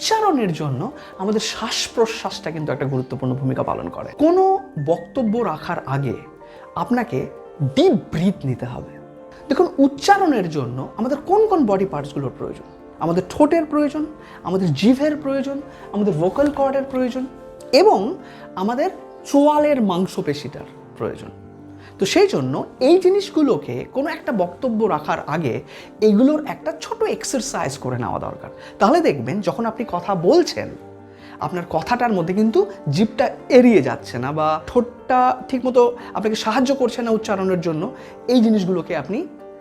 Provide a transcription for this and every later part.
উচ্চারণের জন্য আমাদের শ্বাস প্রশ্বাসটা কিন্তু একটা গুরুত্বপূর্ণ ভূমিকা পালন করে। কোনো বক্তব্য রাখার আগে আপনাকে ডিপ ব্রিথ নিতে হবে। দেখুন, উচ্চারণের জন্য আমাদের কোন কোন বডি পার্টসগুলোর প্রয়োজন? আমাদের ঠোঁটের প্রয়োজন, আমাদের জিভের প্রয়োজন, আমাদের ভোকাল কর্ডের প্রয়োজন এবং আমাদের চোয়ালের মাংসপেশিটার প্রয়োজন। তো সেই জন্য এই জিনিসগুলোকে কোনো একটা বক্তব্য রাখার আগে এগুলোর একটা ছোট এক্সারসাইজ করে নেওয়া দরকার। তাহলে দেখবেন যখন আপনি কথা বলছেন আপনার কথাটার মধ্যে কিন্তু জিভটা এড়িয়ে যাচ্ছে না বা ঠোঁটটা ঠিকমতো আপনাকে সাহায্য করছে না উচ্চারণের জন্য, এই জিনিসগুলোকে আপনি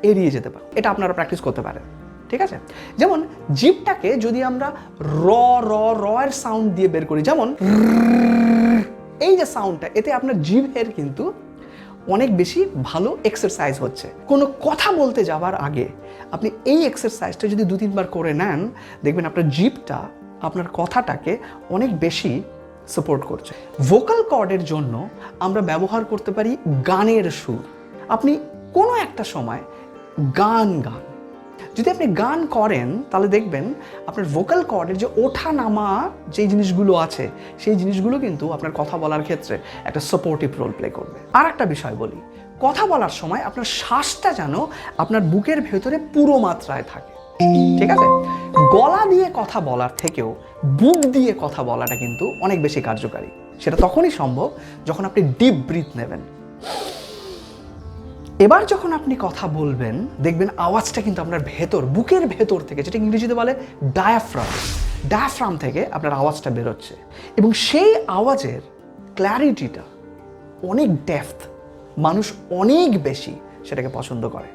এড়িয়ে যেতে পারেন। এটা আপনারা প্র্যাকটিস করতে পারেন, ঠিক আছে? যেমন জিভটাকে যদি আমরা র র র এর সাউন্ড দিয়ে বের করি, যেমন এই যে সাউন্ডটা, এতে আপনার জিভের কিন্তু অনেক বেশি ভালো এক্সারসাইজ হচ্ছে। কোনো কথা বলতে যাওয়ার আগে আপনি এই এক্সারসাইজটা যদি 2-3 বার করে নেন, দেখবেন আপনার জিভটা আপনার কথাটাকে অনেক বেশি সাপোর্ট করছে। ভোকাল কর্ডের জন্য আমরা ব্যবহার করতে পারি গানের সুর। আপনি কোনো একটা সময় গান গান, যদি আপনি গান করেন তাহলে দেখবেন আপনার ভোকাল কর্ডের যে ওঠা নামা যেই জিনিসগুলো আছে সেই জিনিসগুলো কিন্তু আপনার কথা বলার ক্ষেত্রে একটা সাপোর্টিভ রোল প্লে করবে। আর একটা বিষয় বলি, কথা বলার সময় আপনার শ্বাসটা যেন আপনার বুকের ভেতরে পুরো মাত্রায় থাকে, ঠিক আছে? গলা দিয়ে কথা বলার থেকেও বুক দিয়ে কথা বলাটা কিন্তু অনেক বেশি কার্যকারী। সেটা তখনই সম্ভব যখন আপনি ডিপ ব্রিথ নেবেন। এবার যখন আপনি কথা বলবেন দেখবেন আওয়াজটা কিন্তু আপনার ভেতর, বুকের ভেতর থেকে, যেটা ইংরেজিতে বলে ডায়াফ্রাম থেকে আপনার আওয়াজটা বেরোচ্ছে এবং সেই আওয়াজের ক্ল্যারিটিটা অনেক ডেপথ, মানুষ অনেক বেশি সেটাকে পছন্দ করে।